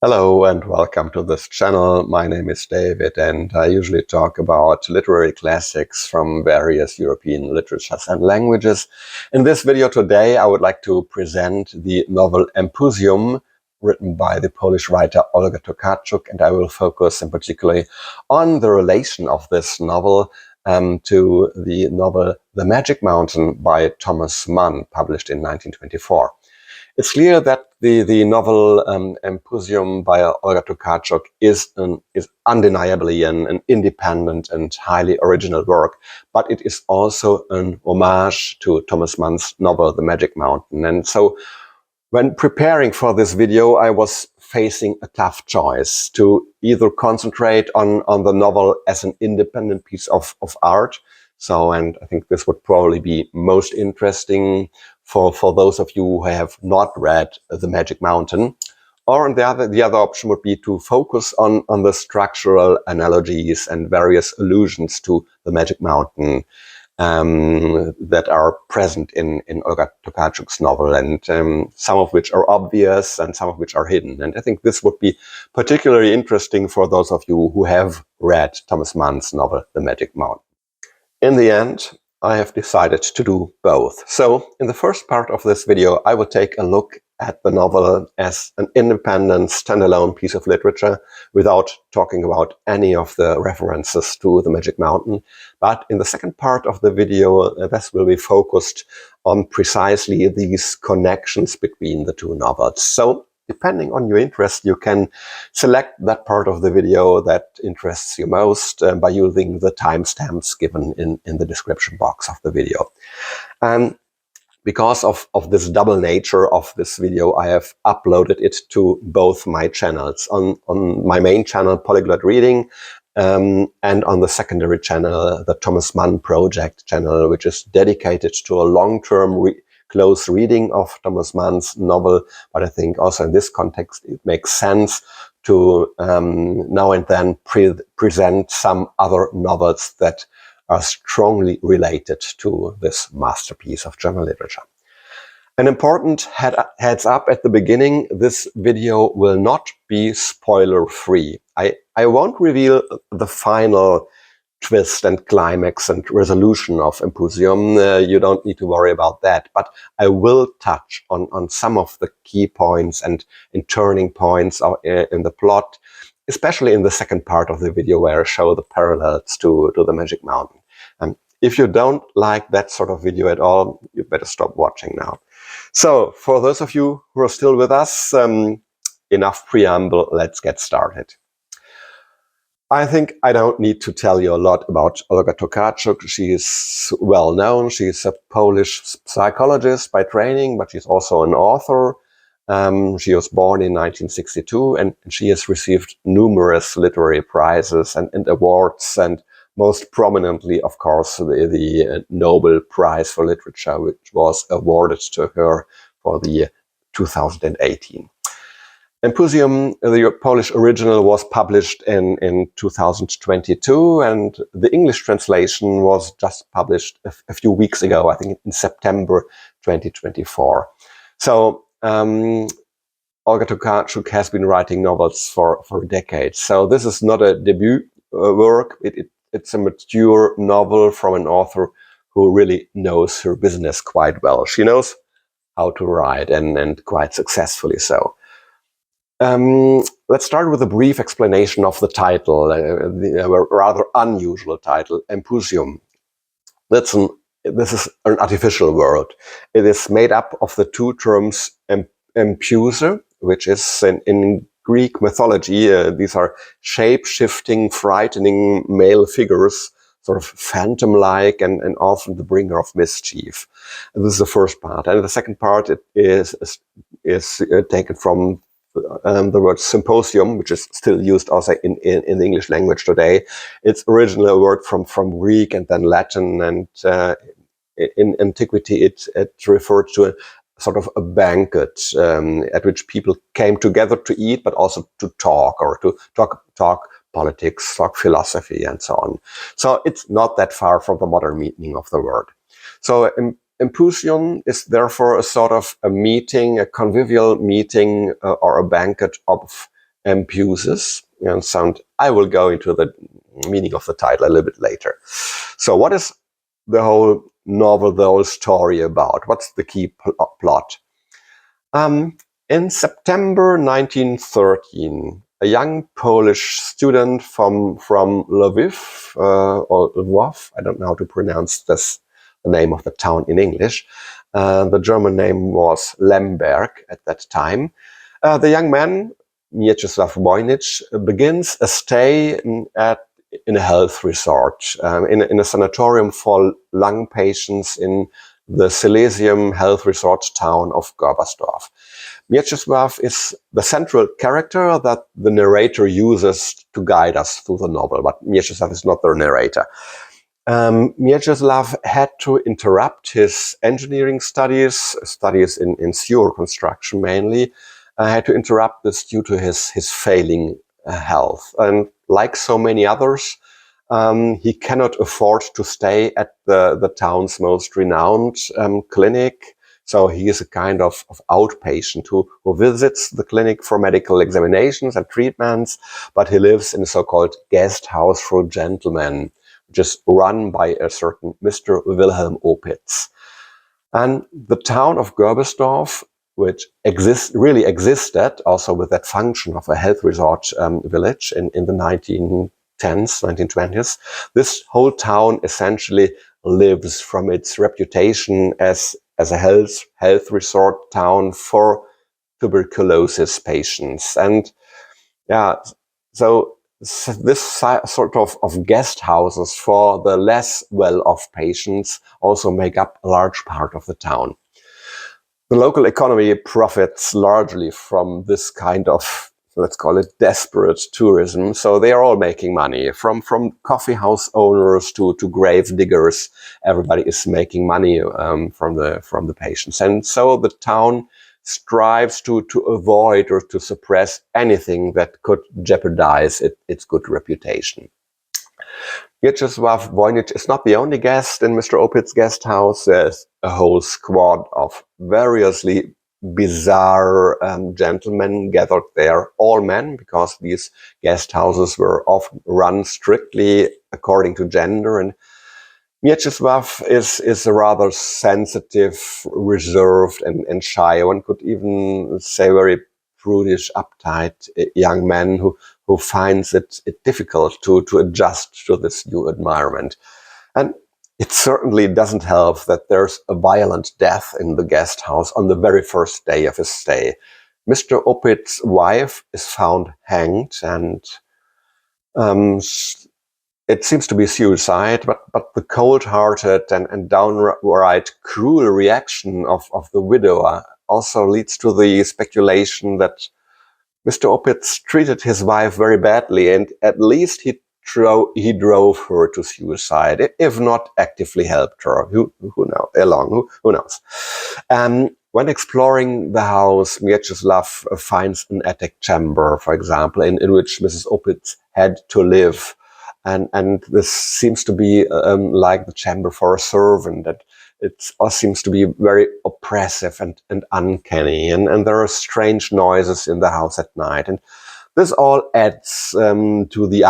Hello and welcome to this channel. My name is David and I usually talk about literary classics from various European literatures and languages. In this video today I would like to present the novel Empusium, written by the Polish writer Olga Tokarczuk, and I will focus in particular on the relation of this novel to the novel The Magic Mountain by Thomas Mann, published in 1924. It's clear that the novel Empusium by Olga Tokarczuk is undeniably an independent and highly original work, but it is also an homage to Thomas Mann's novel The Magic Mountain. And so when preparing for this video, I was facing a tough choice to either concentrate on the novel as an independent piece of art. And I think this would probably be most interesting for those of you who have not read The Magic Mountain. Or the other option would be to focus on the structural analogies and various allusions to The Magic Mountain that are present in Olga Tokarczuk's novel, and some of which are obvious and some of which are hidden. And I think this would be particularly interesting for those of you who have read Thomas Mann's novel The Magic Mountain. In the end, I have decided to do both. So in the first part of this video, I will take a look at the novel as an independent, standalone piece of literature without talking about any of the references to The Magic Mountain. But in the second part of the video, this will be focused on precisely these connections between the two novels. So depending on your interest, you can select that part of the video that interests you most by using the timestamps given in the description box of the video. Because of this double nature of this video, I have uploaded it to both my channels, on my main channel, Polyglot Reading, and on the secondary channel, the Thomas Mann Project channel, which is dedicated to a long-term close reading of Thomas Mann's novel. But I think also in this context, it makes sense to now and then present some other novels that are strongly related to this masterpiece of German literature. An important heads up at the beginning: this video will not be spoiler-free. I won't reveal the final twist and climax and resolution of Empuzjon. You don't need to worry about that, but I will touch on some of the key points and turning points in the plot, especially in the second part of the video where I show the parallels to The Magic Mountain. If you don't like that sort of video at all, you better stop watching now. So for those of you who are still with us, enough preamble, let's get started. I think I don't need to tell you a lot about Olga Tokarczuk. She is well known. She is a Polish psychologist by training, but she's also an author. She was born in 1962, and she has received numerous literary prizes and awards, and most prominently, of course, the Nobel Prize for Literature, which was awarded to her for the year 2018. Empusium, the Polish original, was published in 2022, and the English translation was just published a few weeks ago, I think in September 2024. So Olga Tokarczuk has been writing novels for decades. So this is not a debut work. It's a mature novel from an author who really knows her business quite well. She knows how to write, and quite successfully so. Let's start with a brief explanation of the title, the rather unusual title, Empusium. This is an artificial word. It is made up of the two terms Empuse, which is in Greek mythology, these are shape-shifting, frightening male figures, sort of phantom-like and often the bringer of mischief. And this is the first part. And the second part is taken from the word symposium, which is still used also in the English language today. It's originally a word from Greek and then Latin, and in antiquity it referred to a sort of a banquet at which people came together to eat, but also to talk, or to talk politics, talk philosophy, and so on. So it's not that far from the modern meaning of the word. So Empuzjon is therefore a sort of a meeting, a convivial meeting or a banquet of Empusium. And I will go into the meaning of the title a little bit later. So what is the whole novel, the whole story about? What's the key plot? In September 1913, a young Polish student from Lviv, or Lwów, I don't know how to pronounce this, the name of the town in English. The German name was Lemberg at that time. The young man, Mieczysław Wojnicz, begins a stay in a health resort, in a sanatorium for lung patients in the Silesian health resort town of Görbersdorf. Mieczysław is the central character that the narrator uses to guide us through the novel, but Mieczysław is not the narrator. Mieczysław had to interrupt his engineering studies in sewer construction mainly, had to interrupt this due to his failing health. And like so many others, he cannot afford to stay at the town's most renowned clinic. So he is a kind of outpatient who visits the clinic for medical examinations and treatments, but he lives in a so-called guest house for gentlemen, which is run by a certain Mr. Wilhelm Opitz. And the town of Görbersdorf, which really existed also with that function of a health resort village in the 1910s, 1920s, this whole town essentially lives from its reputation as a health resort town for tuberculosis patients. And yeah, so this sort of guest houses for the less well-off patients also make up a large part of the town. The local economy profits largely from this kind of, let's call it, desperate tourism. So they are all making money, from coffee house owners to grave diggers. Everybody is making money from the patients, and so the town strives to avoid or to suppress anything that could jeopardize its good reputation. Mieczysław Wojnicz is not the only guest in Mr. Opitz's guest house. There's a whole squad of variously bizarre gentlemen gathered there, all men, because these guest houses were often run strictly according to gender. And Mieczysław is a rather sensitive, reserved, and shy. One could even say very prudish, uptight young man who finds it difficult to adjust to this new environment. And it certainly doesn't help that there's a violent death in the guest house on the very first day of his stay. Mr. Opitz's wife is found hanged, and it seems to be suicide, but the cold-hearted and downright cruel reaction of the widower also leads to the speculation that Mr. Opitz treated his wife very badly, and at least he drove her to suicide, if not actively helped her. Who knows? When exploring the house, Mieczysław finds an attic chamber, for example, in which Mrs. Opitz had to live. And this seems to be like the chamber for a servant. That it seems to be very oppressive and uncanny. And there are strange noises in the house at night. And this all adds to the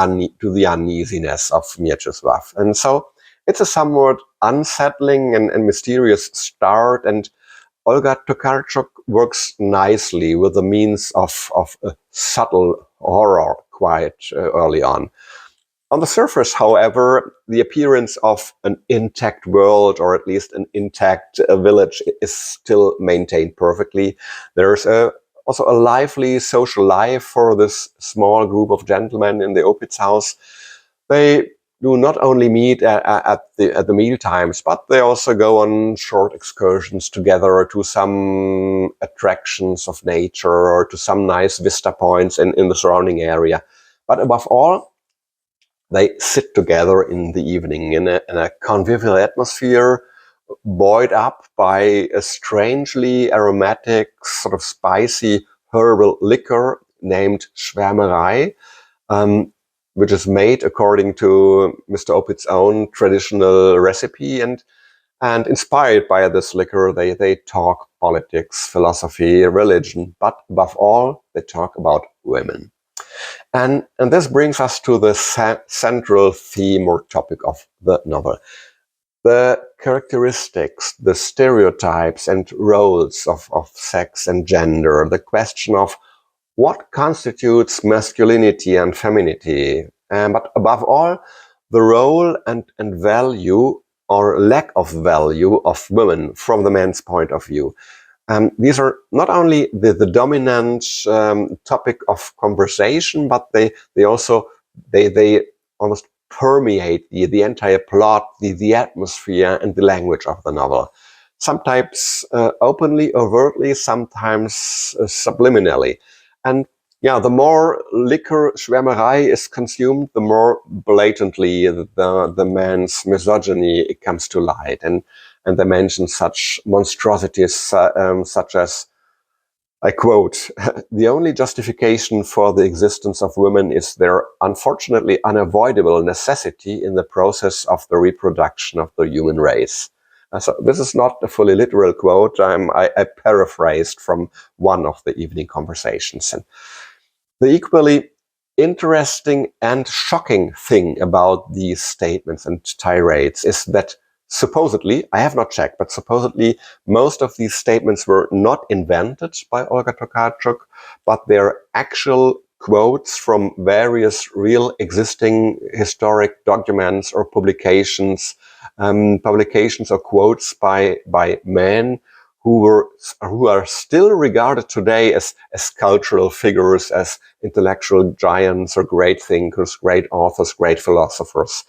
uneasiness of Mieczysław. And so it's a somewhat unsettling and mysterious start. And Olga Tokarczuk works nicely with the means of a subtle horror quite early on. On the surface, however, the appearance of an intact world, or at least an intact village, is still maintained perfectly. There's also a lively social life for this small group of gentlemen in the Opitz house. They do not only meet at the meal times, but they also go on short excursions together to some attractions of nature or to some nice vista points in the surrounding area. But above all, they sit together in the evening in a convivial atmosphere, buoyed up by a strangely aromatic, sort of spicy herbal liquor named Schwärmerei, which is made according to Mr. Opitz's own traditional recipe. And inspired by this liquor, they talk politics, philosophy, religion, but above all, they talk about women. And this brings us to the central theme or topic of the novel. The characteristics, the stereotypes and roles of sex and gender, the question of what constitutes masculinity and femininity, but above all, the role and value or lack of value of women from the man's point of view. These are not only the dominant topic of conversation, but they also almost permeate the entire plot, the atmosphere and the language of the novel. Sometimes openly, overtly, sometimes subliminally. And yeah, the more liquor Schwärmerei is consumed, the more blatantly the man's misogyny comes to light. And they mention such monstrosities such as, I quote, "The only justification for the existence of women is their unfortunately unavoidable necessity in the process of the reproduction of the human race." So this is not a fully literal quote. I paraphrased from one of the evening conversations. And the equally interesting and shocking thing about these statements and tirades is that supposedly, I have not checked, but supposedly most of these statements were not invented by Olga Tokarczuk, but they're actual quotes from various real existing historic documents or publications or quotes by men who are still regarded today as cultural figures, as intellectual giants or great thinkers, great authors, great philosophers,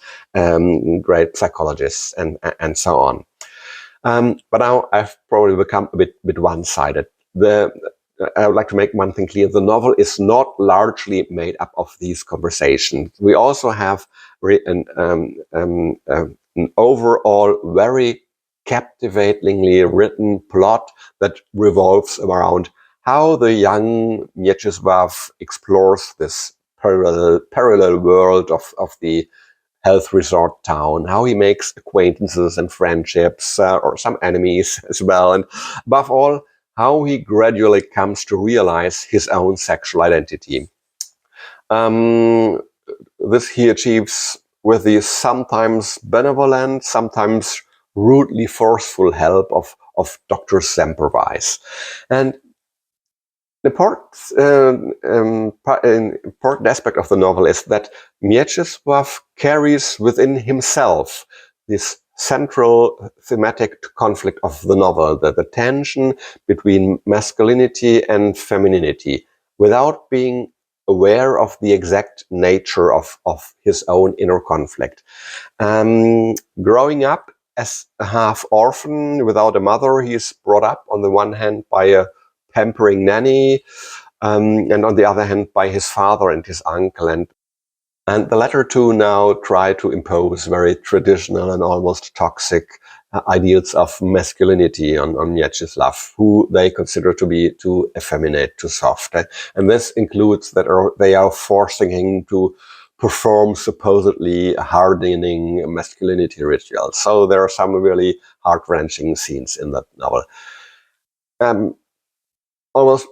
great psychologists, and so on. But now I've probably become a bit one-sided. I would like to make one thing clear. The novel is not largely made up of these conversations. We also have an overall very captivatingly written plot that revolves around how the young Mieczysław explores this parallel world of the health resort town, how he makes acquaintances and friendships, or some enemies as well, and above all, how he gradually comes to realize his own sexual identity. This he achieves with the sometimes benevolent, sometimes rudely forceful help of Dr. Semperwise. And the important aspect of the novel is that Mieczysław carries within himself this central thematic conflict of the novel, the tension between masculinity and femininity, without being aware of the exact nature of his own inner conflict. Growing up as a half orphan without a mother, he is brought up on the one hand by a pampering nanny, and on the other hand by his father and his uncle. And the latter two now try to impose very traditional and almost toxic ideals of masculinity on Mieczysław, who they consider to be too effeminate, too soft. And this includes that they are forcing him to perform supposedly hardening masculinity rituals. So there are some really heart-wrenching scenes in that novel. Almost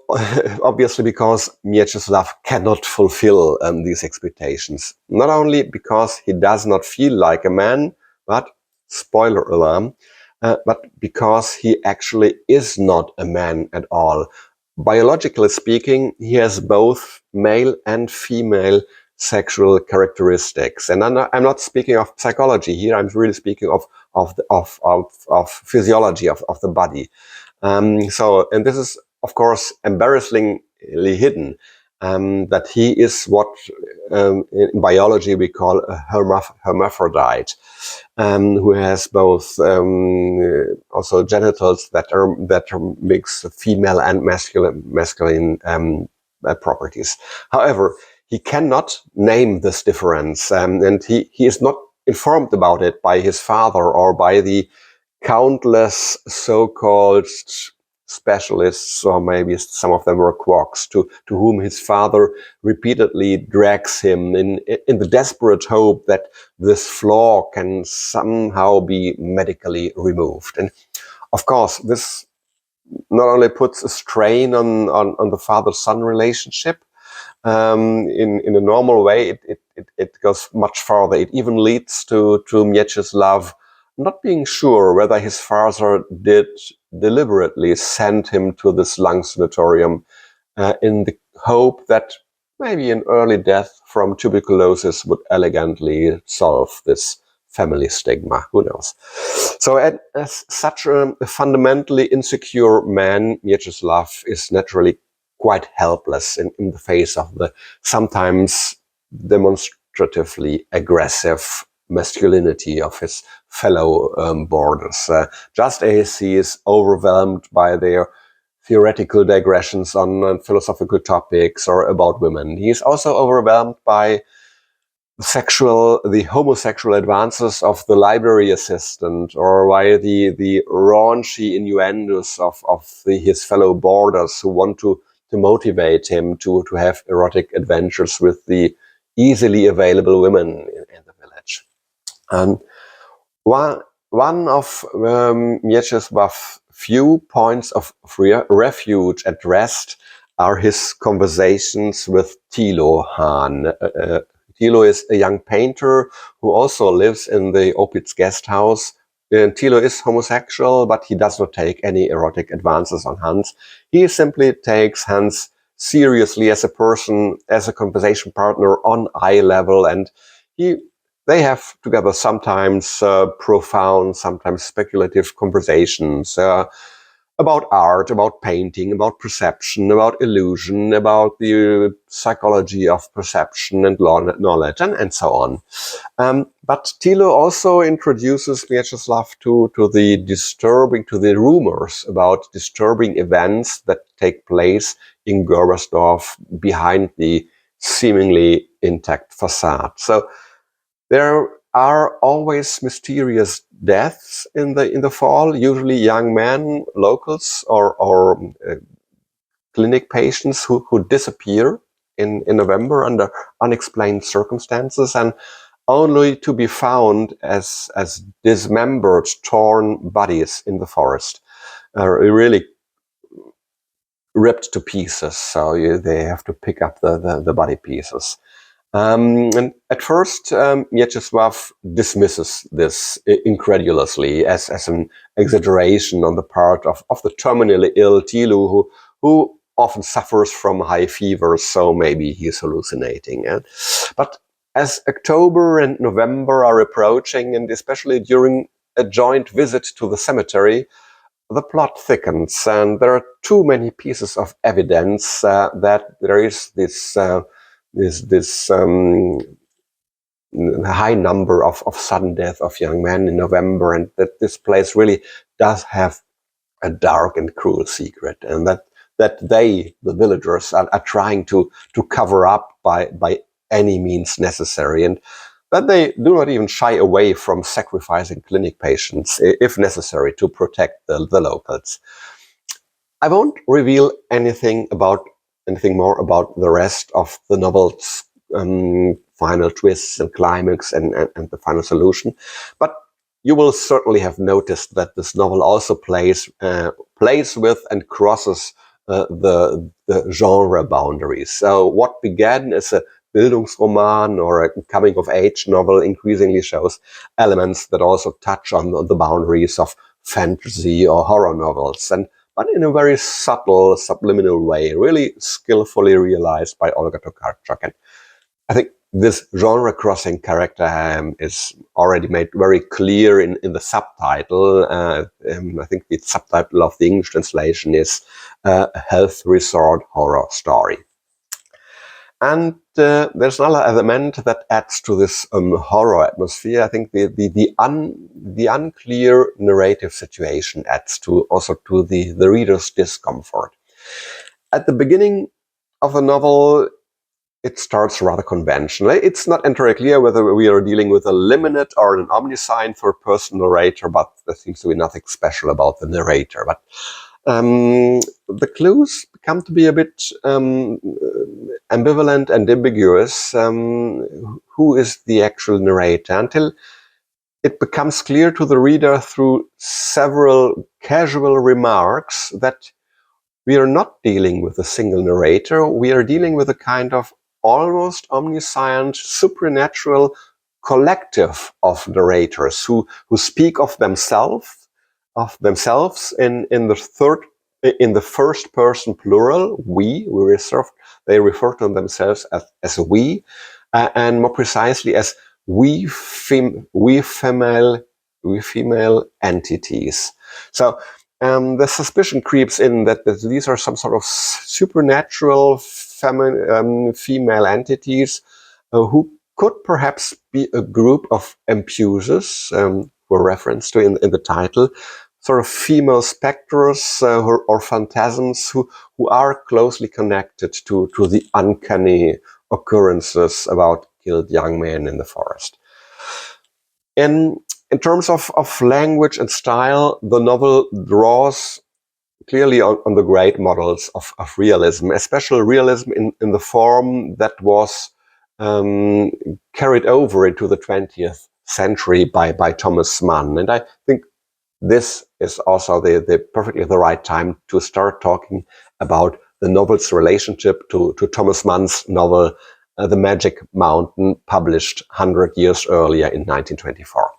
obviously because Mieczysław cannot fulfill these expectations. Not only because he does not feel like a man, but, spoiler alarm, but because he actually is not a man at all. Biologically speaking, he has both male and female sexual characteristics. And I'm not speaking of psychology here, I'm really speaking of physiology of the body. And this is, of course, embarrassingly hidden, that he is what in biology we call a hermaphrodite, who has both also genitals that are mix female and masculine properties. However, he cannot name this difference, and he is not informed about it by his father or by the countless so-called specialists, or maybe some of them were quacks, to whom his father repeatedly drags him in the desperate hope that this flaw can somehow be medically removed. And of course, this not only puts a strain on the father-son relationship, in a normal way, it goes much farther. It even leads to Mieczysław not being sure whether his father did deliberately send him to this lung sanatorium in the hope that maybe an early death from tuberculosis would elegantly solve this family stigma. Who knows? So as such a fundamentally insecure man, Mieczysław is naturally quite helpless in the face of the sometimes demonstratively aggressive masculinity of his fellow boarders. Just as he is overwhelmed by their theoretical digressions on philosophical topics or about women, he is also overwhelmed by the homosexual advances of the library assistant, or by the raunchy innuendos of his fellow boarders who want to motivate him to have erotic adventures with the easily available women in the village. And one of Mieczysław's few points of refuge at rest are his conversations with Thilo Hahn. Thilo is a young painter who also lives in the Opitz guest house. Thilo is homosexual, but he does not take any erotic advances on Hans. He simply takes Hans seriously as a person, as a conversation partner on eye level, and they have together sometimes profound, sometimes speculative conversations about art, about painting, about perception, about illusion, about the psychology of perception and knowledge, and so on. But Thilo also introduces Mieczysław to the rumors about disturbing events that take place in Gerbersdorf behind the seemingly intact facade. So there are always mysterious deaths in the fall, usually young men, locals, or clinic patients who disappear in November under unexplained circumstances, and only to be found as dismembered, torn bodies in the forest, really ripped to pieces. So they have to pick up the body pieces. And at first, Mieczysław dismisses this incredulously as an exaggeration on the part of the terminally ill Thilo, who often suffers from high fever, so maybe he's hallucinating. But as October and November are approaching, and especially during a joint visit to the cemetery, the plot thickens, and there are too many pieces of evidence that there is this high number of sudden death of young men in November, and that this place really does have a dark and cruel secret, and that they, the villagers, are trying to cover up by any means necessary, and that they do not even shy away from sacrificing clinic patients if necessary to protect the locals. I won't reveal anything more about the rest of the novel's final twists and climax and the final solution, but you will certainly have noticed that this novel also plays with and crosses the genre boundaries. So what began as a Bildungsroman or a coming-of-age novel increasingly shows elements that also touch on the boundaries of fantasy or horror novels, but in a very subtle, subliminal way, really skillfully realized by Olga Tokarczuk. And I think this genre-crossing character is already made very clear in the subtitle. I think the subtitle of the English translation is a health resort horror story. And there's another element that adds to this horror atmosphere. I think the unclear narrative situation adds also to the reader's discomfort. At the beginning of the novel, it starts rather conventionally. It's not entirely clear whether we are dealing with a limited or an omniscient third-person narrator, but there seems to be nothing special about the narrator. But the clues come to be a bit ambivalent and ambiguous. Who is the actual narrator? Until it becomes clear to the reader through several casual remarks that we are not dealing with a single narrator. We are dealing with a kind of almost omniscient, supernatural collective of narrators who speak of themselves in the first person plural. They refer to themselves as we, and more precisely as we female entities. So the suspicion creeps in that these are some sort of supernatural female entities who could perhaps be a group of Empusius, who are referenced to in the title, sort of female spectres or phantasms who are closely connected to the uncanny occurrences about killed young men in the forest. In terms of language and style, the novel draws clearly on the great models of realism, especially realism in the form that was carried over into the 20th century by Thomas Mann. And I think this is also perfectly the right time to start talking about the novel's relationship to Thomas Mann's novel, The Magic Mountain, published 100 years earlier in 1924.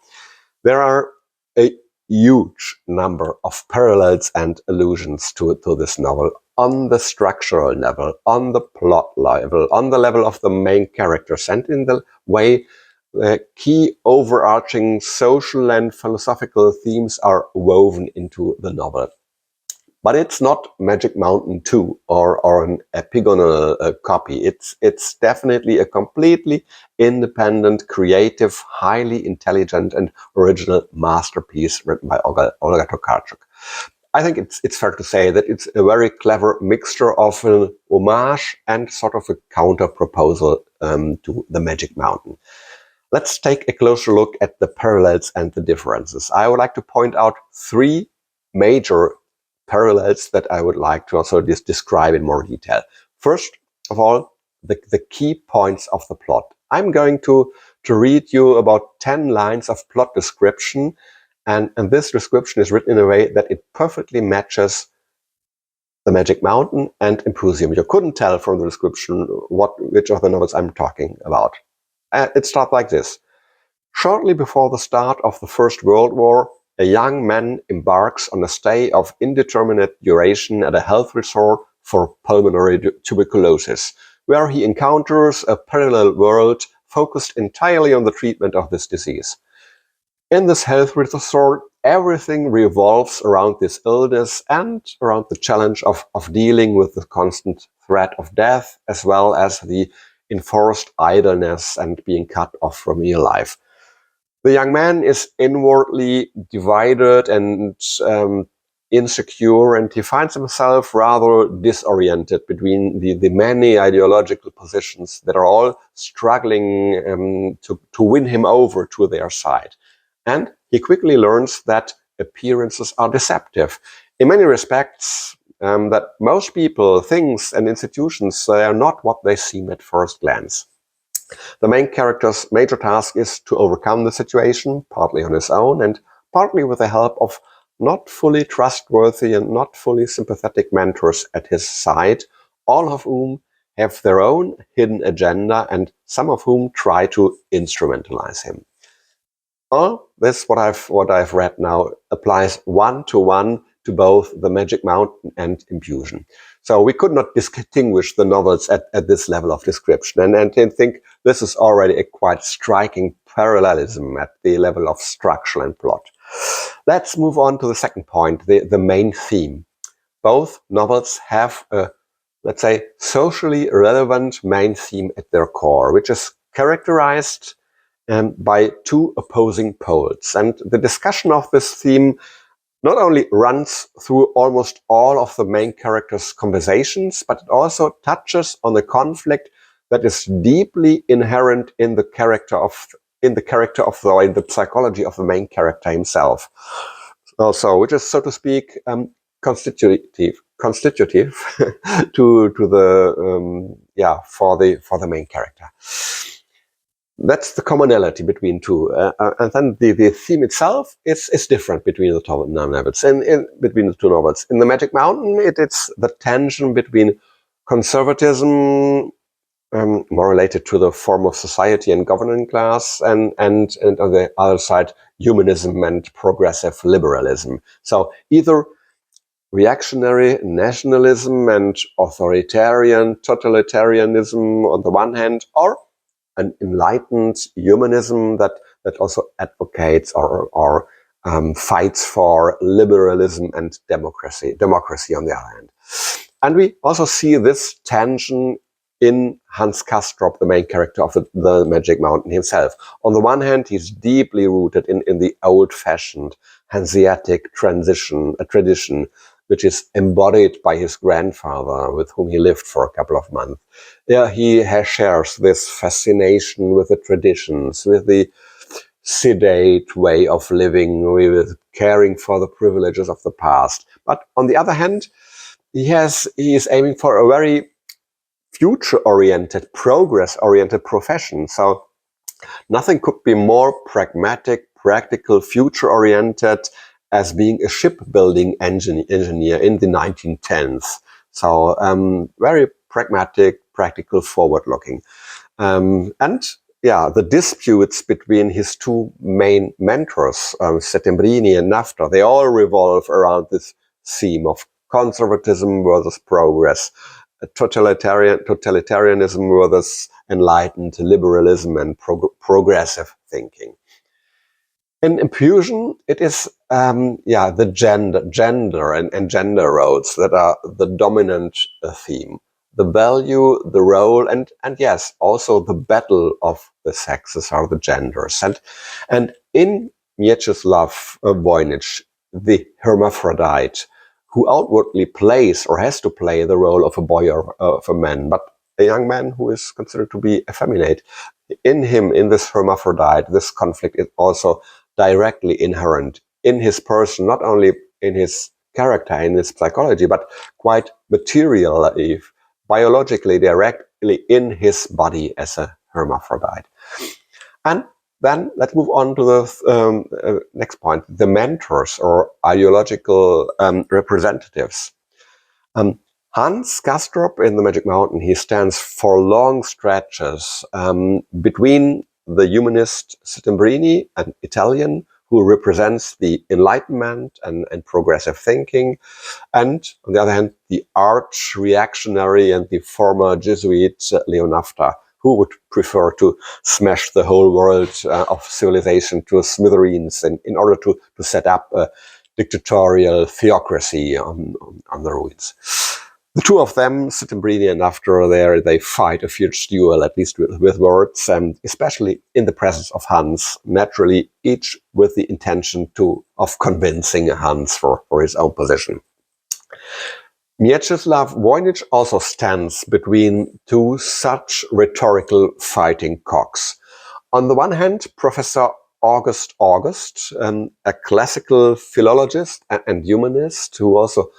There are a huge number of parallels and allusions to this novel on the structural level, on the plot level, on the level of the main characters, and in the way key overarching social and philosophical themes are woven into the novel. But it's not Magic Mountain 2 or an epigonal copy. It's definitely a completely independent, creative, highly intelligent and original masterpiece written by Olga Tokarczuk. I think it's fair to say that it's a very clever mixture of an homage and sort of a counter-proposal to the Magic Mountain. Let's take a closer look at the parallels and the differences. I would like to point out three major parallels that I would like to also describe in more detail. First of all, the key points of the plot. I'm going to read you about 10 lines of plot description, and this description is written in a way that it perfectly matches The Magic Mountain and Empusium. You couldn't tell from the description which of the novels I'm talking about. It starts like this. Shortly before the start of the First World War, a young man embarks on a stay of indeterminate duration at a health resort for pulmonary tuberculosis, where he encounters a parallel world focused entirely on the treatment of this disease. In this health resort, everything revolves around this illness and around the challenge of dealing with the constant threat of death, as well as the enforced idleness and being cut off from real life. The young man is inwardly divided and insecure, and he finds himself rather disoriented between the many ideological positions that are all struggling to win him over to their side. And he quickly learns that appearances are deceptive. In many respects, that most people, things, and institutions are not what they seem at first glance. The main character's major task is to overcome the situation, partly on his own and partly with the help of not fully trustworthy and not fully sympathetic mentors at his side, all of whom have their own hidden agenda and some of whom try to instrumentalize him. All this, what I've read now, applies one-to-one to both The Magic Mountain and Empuzjon. So we could not distinguish the novels at this level of description, and I think this is already a quite striking parallelism at the level of structure and plot. Let's move on to the second point, the main theme. Both novels have a, let's say, socially relevant main theme at their core, which is characterized by two opposing poles. And the discussion of this theme not only runs through almost all of the main characters' conversations, but it also touches on a conflict that is deeply inherent in the psychology of the main character himself. Also, which is, so to speak, constitutive to the for the main character. that's the commonality between two. And then the theme itself is different between the two novels. Between the two novels. In The Magic Mountain, it's the tension between conservatism, more related to the form of society and governing class, and on the other side, humanism and progressive liberalism. So either reactionary nationalism and authoritarian totalitarianism on the one hand, or an enlightened humanism that also advocates or fights for liberalism and democracy on the other hand. And we also see this tension in Hans Castrop, the main character of the Magic Mountain himself. On the one hand, he's deeply rooted in the old-fashioned Hanseatic tradition, which is embodied by his grandfather, with whom he lived for a couple of months. Yeah, he shares this fascination with the traditions, with the sedate way of living, with caring for the privileges of the past. But on the other hand, he is aiming for a very future-oriented, progress-oriented profession. So nothing could be more pragmatic, practical, future-oriented as being a shipbuilding engineer in the 1910s. So very pragmatic, practical, forward-looking. And yeah, the disputes between his two main mentors, Settembrini and Nafta, they all revolve around this theme of conservatism versus progress, totalitarianism versus enlightened liberalism and progressive thinking. In Empuzjon, it is the gender and gender roles that are the dominant theme. The value, the role, and yes, also the battle of the sexes or the genders. And in Mieczysław Voynich, the hermaphrodite, who outwardly plays or has to play the role of a boy or of a man, but a young man who is considered to be effeminate. In him, in this hermaphrodite, this conflict is also directly inherent in his person, not only in his character, in his psychology, but quite materially, biologically, directly in his body as a hermaphrodite. And then let's move on to the next point, the mentors or ideological representatives. Hans Castrop in The Magic Mountain, he stands for long stretches between the humanist Settembrini, an Italian who represents the Enlightenment and progressive thinking, and on the other hand, the arch-reactionary and the former Jesuit Leo Nafta, who would prefer to smash the whole world of civilization to smithereens in order to set up a dictatorial theocracy on the ruins. The two of them, Settembrini and Nafta, they fight a fierce duel, at least with words, and especially in the presence of Hans, naturally each with the intention of convincing Hans for his own position. Mieczysław Voynich also stands between two such rhetorical fighting cocks. On the one hand, Professor August, a classical philologist and humanist who also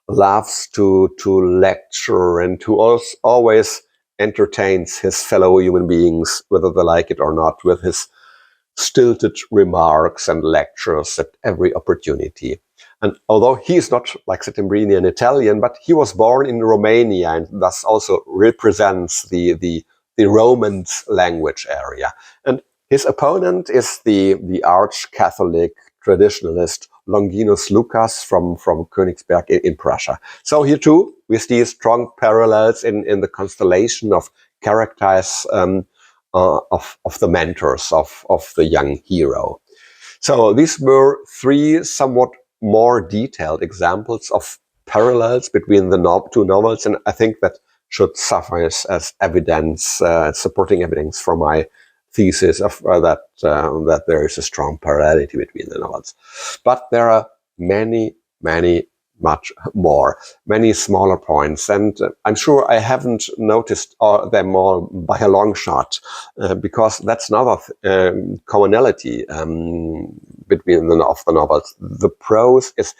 loves to lecture and who always entertains his fellow human beings, whether they like it or not, with his stilted remarks and lectures at every opportunity. And although he is not, like Settembrini, an Italian, but he was born in Romania and thus also represents the Romance language area. And his opponent is the arch-Catholic traditionalist Longinus Lucas from Königsberg in Prussia. So here too, we see strong parallels in the constellation of characters of the mentors of the young hero. So these were three somewhat more detailed examples of parallels between the two novels, and I think that should suffice as evidence, supporting evidence for my thesis of that there is a strong parallelity between the novels. But there are much more, many smaller points, and I'm sure I haven't noticed them all by a long shot, because that's another commonality between the novels. The prose is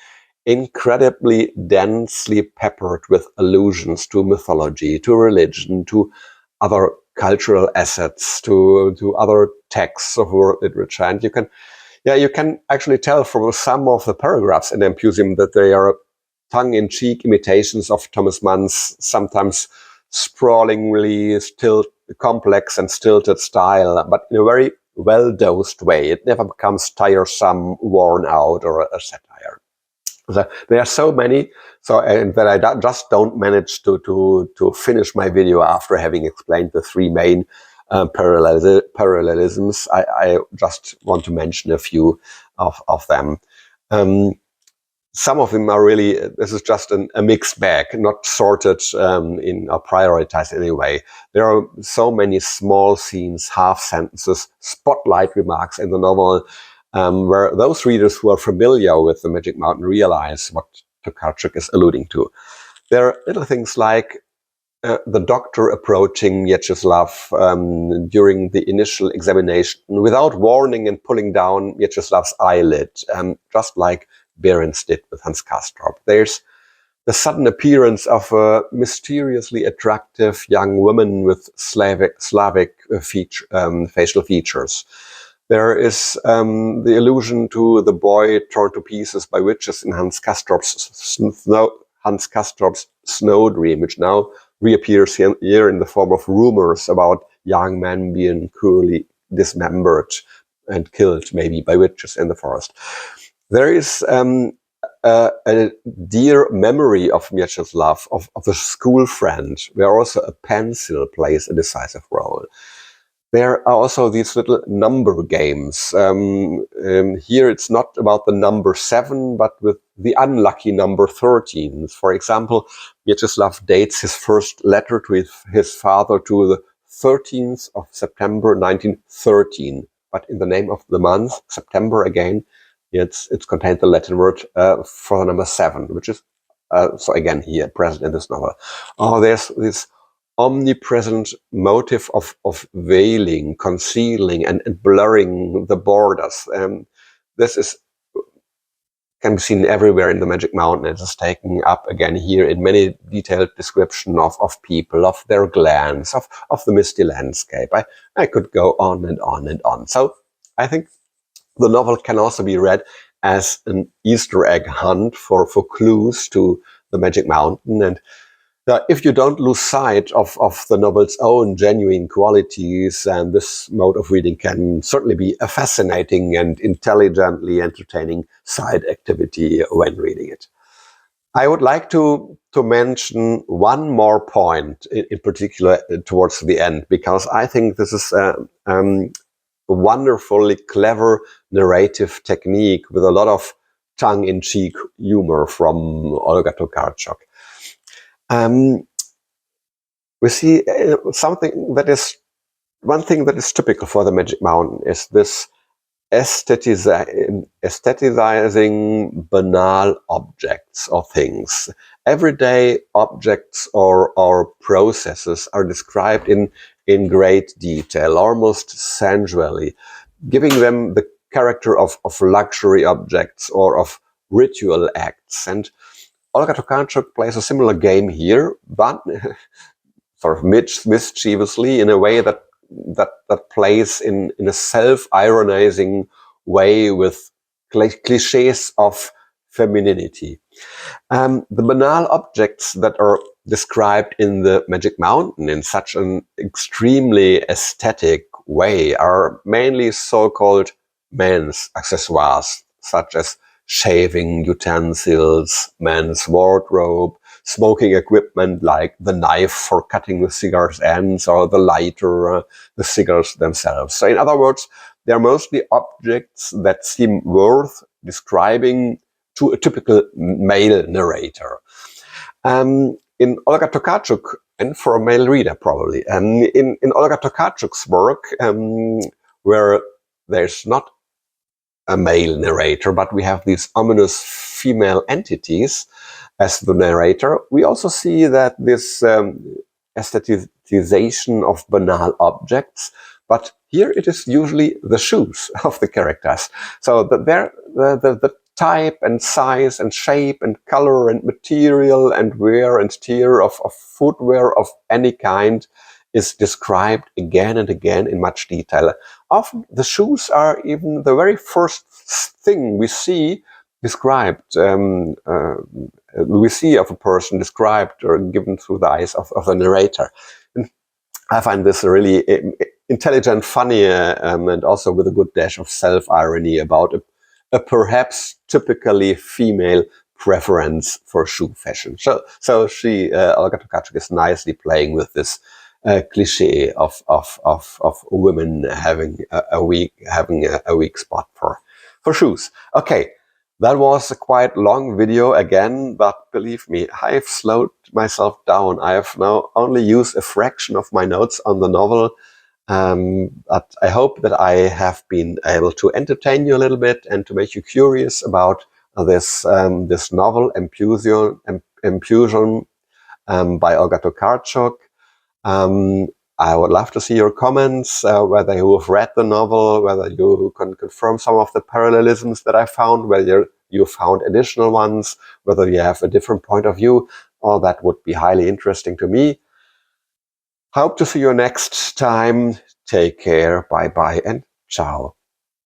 incredibly densely peppered with allusions to mythology, to religion, to other cultural assets, to other texts of world literature. And you can actually tell from some of the paragraphs in Empusium that they are tongue-in-cheek imitations of Thomas Mann's sometimes sprawlingly complex and stilted style, but in a very well-dosed way. It never becomes tiresome, worn out, or a satire. There are so many, and that I just don't manage to finish my video after having explained the three main parallelisms. I just want to mention a few of them. Some of them are really, this is just a mixed bag, not sorted in or prioritized anyway. There are so many small scenes, half sentences, spotlight remarks in the novel, where those readers who are familiar with the Magic Mountain realize what Tokarczuk is alluding to. There are little things like the doctor approaching Mieczysław during the initial examination without warning and pulling down Mieczysław's eyelid, just like Behrens did with Hans Castorp. There's the sudden appearance of a mysteriously attractive young woman with Slavic facial features. There is the allusion to the boy torn to pieces by witches in Hans Castorp's Snow Dream, which now reappears here in the form of rumors about young men being cruelly dismembered and killed, maybe by witches in the forest. There is a dear memory of Mieczysław, of a school friend, where also a pencil plays a decisive role. There are also these little number games. Here it's not about the number 7, but with the unlucky number 13. For example, Mieczysław dates his first letter to his father to the 13th of September 1913. But in the name of the month, September again, it's contained the Latin word for the number 7, which is, so again, here present in this novel. Oh, there's this omnipresent motive of veiling, concealing, and blurring the borders. This can be seen everywhere in the Magic Mountain. It is taken up again here in many detailed description of people, of their glance, of the misty landscape. I could go on and on and on. So I think the novel can also be read as an Easter egg hunt for clues to the Magic Mountain. And if you don't lose sight of the novel's own genuine qualities, and this mode of reading can certainly be a fascinating and intelligently entertaining side activity when reading it. I would like to mention one more point in particular towards the end, because I think this is a wonderfully clever narrative technique with a lot of tongue-in-cheek humor from Olga Tokarczuk. We see one thing that is typical for the Magic Mountain is this aestheticizing banal objects or things. Everyday objects or processes are described in great detail, almost sensually, giving them the character of luxury objects or of ritual acts. And Olga Tokarczuk plays a similar game here, but sort of mischievously, in a way that plays in a self-ironizing way with cliches of femininity. The banal objects that are described in the Magic Mountain in such an extremely aesthetic way are mainly so-called men's accessoires, such as shaving utensils, men's wardrobe, smoking equipment like the knife for cutting the cigar's ends or the lighter, the cigars themselves. So in other words, they're mostly objects that seem worth describing to a typical male narrator. In Olga Tokarczuk, and for a male reader probably, in Olga Tokarczuk's work, where there's not a male narrator, but we have these ominous female entities as the narrator, we also see that this aestheticization of banal objects, but here it is usually the shoes of the characters. So the type and size and shape and color and material and wear and tear of footwear of any kind is described again and again in much detail. Often the shoes are even the very first thing we see described, we see of a person described or given through the eyes of the narrator. And I find this really intelligent, funny, and also with a good dash of self-irony about a perhaps typically female preference for shoe fashion. So she, Olga Tokarczuk, is nicely playing with this cliche of women having a weak spot for shoes. Okay, that was a quite long video again, but believe me, I've slowed myself down. I have now only used a fraction of my notes on the novel. But I hope that I have been able to entertain you a little bit and to make you curious about this novel, Empuzjon, by Olga Tokarczuk. I would love to see your comments, whether you have read the novel, whether you can confirm some of the parallelisms that I found, whether you found additional ones, whether you have a different point of view. All that would be highly interesting to me. Hope to see you next time. Take care. Bye-bye and ciao.